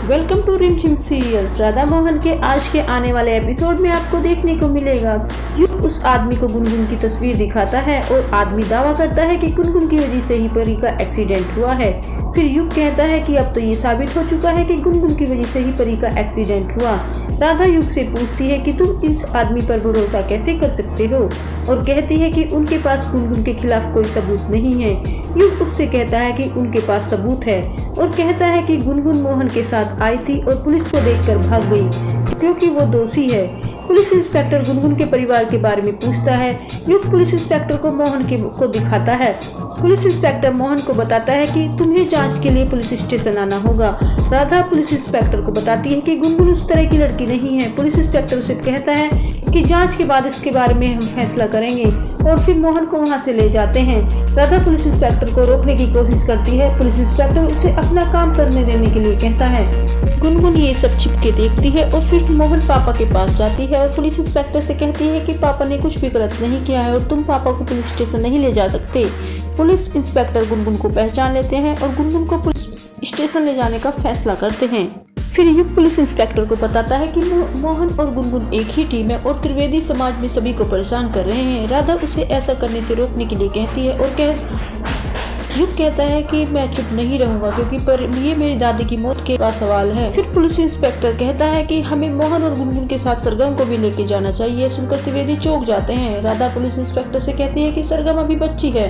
Welcome to रिमझिम serials. Radha Mohan के आज के आने वाले एपिसोड में आपको देखने को मिलेगा युग उस आदमी को गुनगुन की तस्वीर दिखाता है और आदमी दावा करता है कि गुनगुन की वजह से ही परी का एक्सीडेंट हुआ है। फिर युग कहता है कि अब तो ये साबित हो चुका है कि गुनगुन की वजह से ही परी का एक्सीडेंट हुआ। राधा युग से पूछती है कि तुम इस आदमी पर भरोसा कैसे कर सकते हो और कहती है कि उनके पास गुनगुन के खिलाफ कोई सबूत नहीं है। युग उससे कहता है कि उनके पास सबूत है और कहता है कि गुनगुन मोहन के साथ आई थी और पुलिस को देखकर भाग गई क्योंकि वो दोषी है। पुलिस इंस्पेक्टर गुनगुन के परिवार के बारे में पूछता है। युग पुलिस इंस्पेक्टर को मोहन को दिखाता है। पुलिस इंस्पेक्टर मोहन को बताता है कि तुम्हें जांच के लिए पुलिस स्टेशन आना होगा। राधा पुलिस इंस्पेक्टर को बताती है कि गुनगुन उस तरह की लड़की नहीं है। पुलिस इंस्पेक्टर उसे कहता है कि जांच के बाद इसके बारे में हम फैसला करेंगे और फिर मोहन को वहां से ले जाते हैं। राधा पुलिस इंस्पेक्टर को रोकने की कोशिश करती है। पुलिस इंस्पेक्टर उसे अपना काम करने देने के लिए कहता है। गुनगुन ये सब छिपके देखती है और फिर मोहन पापा के पास जाती है और पुलिस इंस्पेक्टर से कहती है कि पापा ने कुछ भी गलत नहीं किया है और तुम पापा को पुलिस स्टेशन नहीं ले जा सकते। पुलिस इंस्पेक्टर गुनगुन को पहचान लेते हैं और गुनगुन को पुलिस स्टेशन ले जाने का फैसला करते हैं। फिर युग पुलिस इंस्पेक्टर को बताता है कि मोहन और गुनगुन एक ही टीम है और त्रिवेदी समाज में सभी को परेशान कर रहे हैं। राधा उसे ऐसा करने से रोकने के लिए कहती है और युग कहता है कि मैं चुप नहीं रहूंगा क्योंकि ये मेरी दादी की मौत का सवाल है। फिर पुलिस इंस्पेक्टर कहता है कि हमें मोहन और गुनगुन के साथ सरगम को भी लेके जाना चाहिए। सुनकर त्रिवेदी चौंक जाते हैं। राधा पुलिस इंस्पेक्टर से कहती है कि सरगम अभी बच्ची है।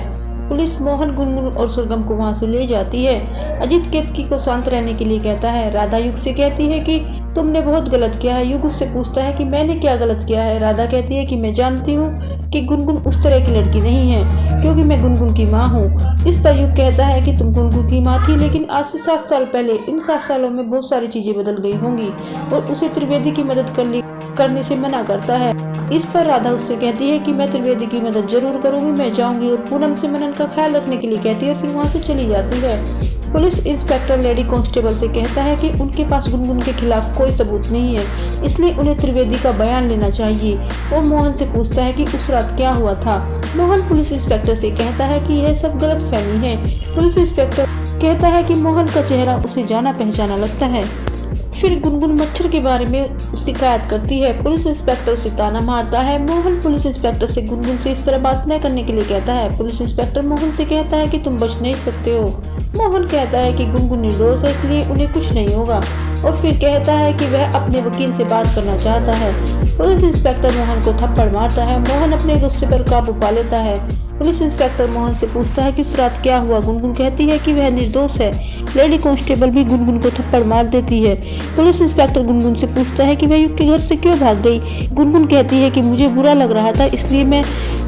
पुलिस मोहन गुनगुन और सरगम को वहां से ले जाती है। अजीत केतकी को शांत रहने के लिए कहता है। राधा युग से कहती है कि तुमने बहुत गलत किया है। युग उससे पूछता है कि मैंने क्या गलत किया है। राधा कहती है कि मैं जानती हूँ कि गुनगुन उस तरह की लड़की नहीं है क्योंकि मैं गुनगुन की माँ हूँ। इस पर युग कहता है कि तुम गुनगुन की माँ थी लेकिन आज से 7 साल पहले। इन 7 सालों में बहुत सारी चीजें बदल गई होंगी और उसे त्रिवेदी की मदद करने से मना करता है। इस पर राधा उससे कहती है कि मैं त्रिवेदी की मदद जरूर करूंगी। मैं जाऊंगी और पूनम से मनन का ख्याल रखने के लिए कहती है और फिर वहां से चली जाती है। पुलिस इंस्पेक्टर लेडी कांस्टेबल से कहता है कि उनके पास गुनगुन के खिलाफ कोई सबूत नहीं है इसलिए उन्हें त्रिवेदी का बयान लेना चाहिए और मोहन से पूछता है कि उस रात क्या हुआ था। मोहन पुलिस इंस्पेक्टर से कहता है कि यह सब गलतफहमी है। पुलिस इंस्पेक्टर कहता है कि मोहन का चेहरा उसे जाना पहचाना लगता है। फिर गुनगुन मच्छर के बारे में शिकायत करती है। पुलिस इंस्पेक्टर उसे ताना मारता है। मोहन पुलिस इंस्पेक्टर से गुनगुन से इस तरह बात न करने के लिए कहता है। पुलिस इंस्पेक्टर मोहन से कहता है कि तुम बच नहीं सकते हो। मोहन कहता है कि गुनगुन निर्दोष है इसलिए उन्हें कुछ नहीं होगा और फिर कहता है कि वह अपने वकील से बात करना चाहता है। पुलिस इंस्पेक्टर मोहन को थप्पड़ मारता है। मोहन अपने गुस्से पर काबू पा लेता है। पुलिस इंस्पेक्टर मोहन से पूछता है कि उस रात क्या हुआ। गुनगुन कहती है कि वह निर्दोष है। लेडी कांस्टेबल भी गुनगुन को थप्पड़ मार देती है। पुलिस इंस्पेक्टर गुनगुन से पूछता है कि वह युग के घर से क्यों भाग गई। गुनगुन कहती है कि मुझे बुरा लग रहा था इसलिए मैं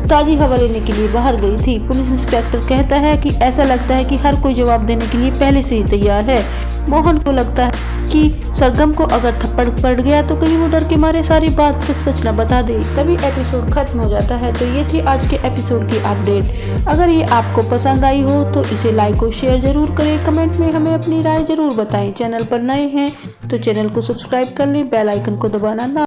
ताजी हवा लेने के लिए बाहर गई थी। पुलिस इंस्पेक्टर कहता है कि ऐसा लगता है कि हर कोई जवाब देने के लिए पहले से ही तैयार है। मोहन को लगता है कि सरगम को अगर थप्पड़ पड़ गया तो कहीं वो डर के मारे सारी बात सच न बता दे। तभी एपिसोड खत्म हो जाता है। तो ये थी आज के एपिसोड की अपडेट। अगर ये आपको पसंद आई हो तो इसे लाइक और शेयर जरूर करें। कमेंट में हमें अपनी राय जरूर बताएं। चैनल पर नए हैं तो चैनल को सब्सक्राइब कर लें। बेल आइकन को दबाना ना